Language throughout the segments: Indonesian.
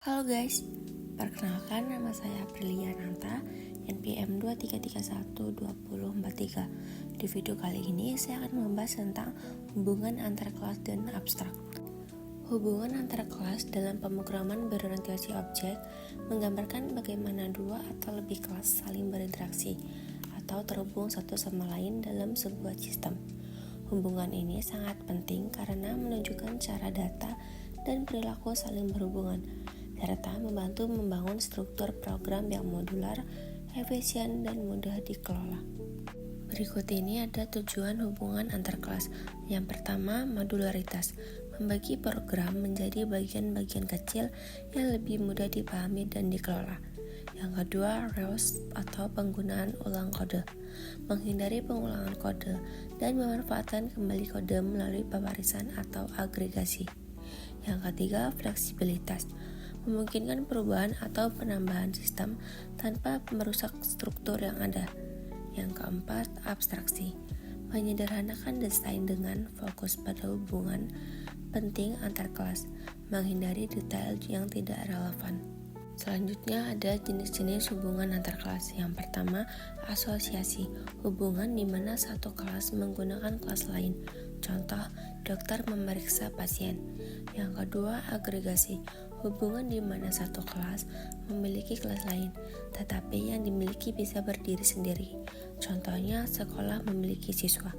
Halo guys, perkenalkan nama saya Aprilia Nanta, NPM 23312043. Di video kali ini saya akan membahas tentang hubungan antar kelas dan abstrak. Hubungan antar kelas dalam pemrograman berorientasi objek menggambarkan bagaimana dua atau lebih kelas saling berinteraksi atau terhubung satu sama lain dalam sebuah sistem. Hubungan ini sangat penting karena menunjukkan cara data dan perilaku saling berhubungan, serta membantu membangun struktur program yang modular, efisien, dan mudah dikelola. Berikut ini ada tujuan hubungan antar kelas. Yang pertama, modularitas, membagi program menjadi bagian-bagian kecil yang lebih mudah dipahami dan dikelola. Yang kedua, reuse atau penggunaan ulang kode, menghindari pengulangan kode dan memanfaatkan kembali kode melalui pewarisan atau agregasi. Yang ketiga, fleksibilitas, memungkinkan perubahan atau penambahan sistem tanpa merusak struktur yang ada. Yang keempat, abstraksi, menyederhanakan desain dengan fokus pada hubungan penting antar kelas, menghindari detail yang tidak relevan. Selanjutnya ada jenis-jenis hubungan antar kelas. Yang pertama, asosiasi, hubungan di mana satu kelas menggunakan kelas lain. Contoh, dokter memeriksa pasien. Yang kedua, agregasi, hubungan di mana satu kelas memiliki kelas lain, tetapi yang dimiliki bisa berdiri sendiri. Contohnya, sekolah memiliki siswa.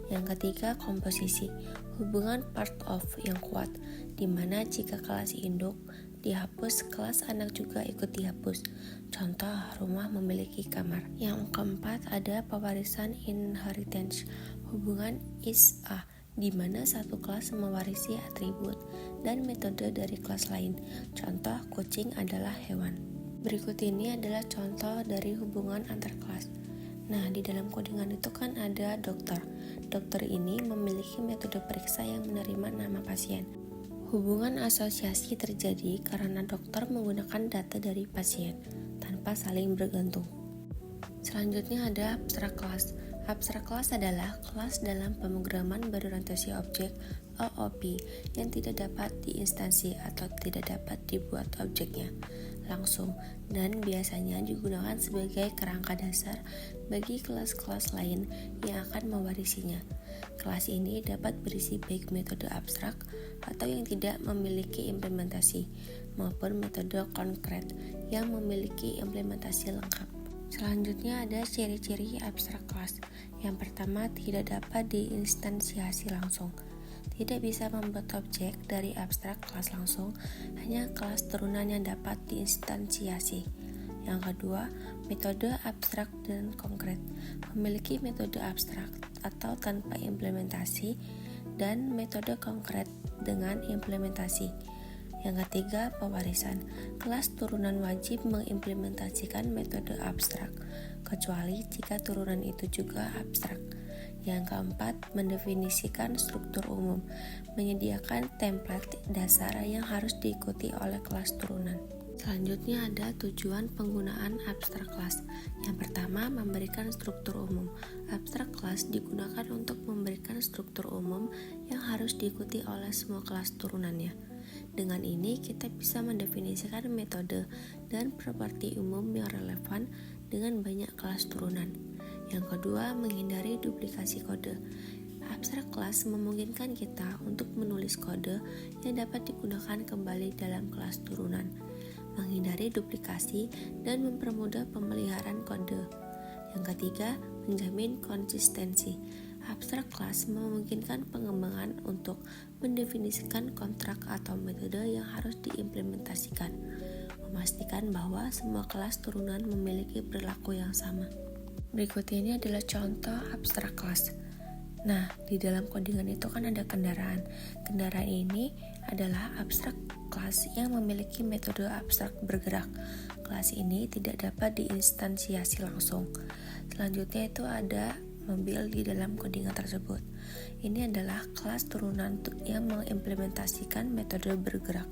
Yang ketiga, komposisi, hubungan part of yang kuat, di mana jika kelas induk dihapus, kelas anak juga ikut dihapus. Contoh, rumah memiliki kamar. Yang keempat, ada pewarisan inheritance, hubungan is a, di mana satu kelas mewarisi atribut dan metode dari kelas lain. Contoh, kucing adalah hewan. Berikut ini adalah contoh dari hubungan antar kelas. Nah, di dalam kodingan itu kan ada dokter. Dokter ini memiliki metode periksa yang menerima nama pasien. Hubungan asosiasi terjadi karena dokter menggunakan data dari pasien tanpa saling bergantung. Selanjutnya ada abstrak kelas. Abstrak kelas adalah kelas dalam pemrograman berorientasi objek OOP yang tidak dapat diinstansi atau tidak dapat dibuat objeknya langsung dan biasanya digunakan sebagai kerangka dasar bagi kelas-kelas lain yang akan mewarisinya. Kelas ini dapat berisi baik metode abstrak atau yang tidak memiliki implementasi maupun metode konkret yang memiliki implementasi lengkap. Selanjutnya ada ciri-ciri abstrak kelas. Yang pertama, tidak dapat diinstansiasi langsung. Tidak bisa membuat objek dari abstrak kelas langsung, hanya kelas turunan yang dapat diinstansiasi. Yang kedua, metode abstrak dan konkret, memiliki metode abstrak atau tanpa implementasi dan metode konkret dengan implementasi. Yang ketiga, pewarisan, kelas turunan wajib mengimplementasikan metode abstrak, kecuali jika turunan itu juga abstrak. Yang keempat, mendefinisikan struktur umum, menyediakan template dasar yang harus diikuti oleh kelas turunan. Selanjutnya ada tujuan penggunaan abstrak kelas. Yang pertama, memberikan struktur umum. Abstrak kelas digunakan untuk memberikan struktur umum yang harus diikuti oleh semua kelas turunannya. Dengan ini, kita bisa mendefinisikan metode dan properti umum yang relevan dengan banyak kelas turunan. Yang kedua, menghindari duplikasi kode. Abstrak kelas memungkinkan kita untuk menulis kode yang dapat digunakan kembali dalam kelas turunan, menghindari duplikasi, dan mempermudah pemeliharaan kode. Yang ketiga, menjamin konsistensi. Abstrak kelas memungkinkan pengembangan untuk mendefinisikan kontrak atau metode yang harus diimplementasikan, memastikan bahwa semua kelas turunan memiliki perilaku yang sama. Berikut ini adalah contoh abstrak kelas. Nah, di dalam kodingan itu kan ada kendaraan. Kendaraan ini adalah abstrak kelas yang memiliki metode abstrak bergerak. Kelas ini tidak dapat diinstansiasi langsung. Selanjutnya itu ada mobil di dalam kodingan tersebut. Ini adalah kelas turunan yang mengimplementasikan metode bergerak.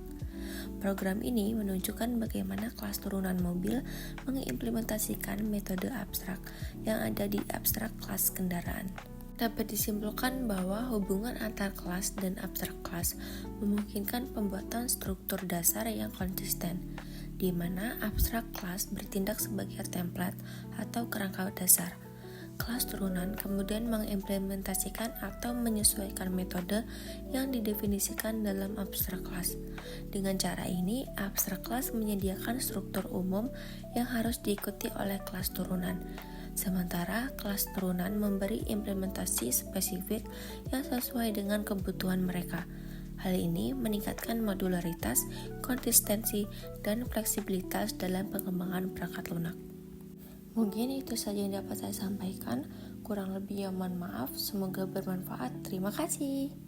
Program ini menunjukkan bagaimana kelas turunan mobil mengimplementasikan metode abstrak yang ada di abstrak kelas kendaraan. Dapat disimpulkan bahwa hubungan antar kelas dan abstrak kelas memungkinkan pembuatan struktur dasar yang konsisten, di mana abstrak kelas bertindak sebagai template atau kerangka dasar. Kelas turunan kemudian mengimplementasikan atau menyesuaikan metode yang didefinisikan dalam abstrak kelas. Dengan cara ini, abstrak kelas menyediakan struktur umum yang harus diikuti oleh kelas turunan. Sementara kelas turunan memberi implementasi spesifik yang sesuai dengan kebutuhan mereka. Hal ini meningkatkan modularitas, konsistensi, dan fleksibilitas dalam pengembangan perangkat lunak. Mungkin itu saja yang dapat saya sampaikan. Kurang lebihnya mohon maaf. Semoga bermanfaat. Terima kasih.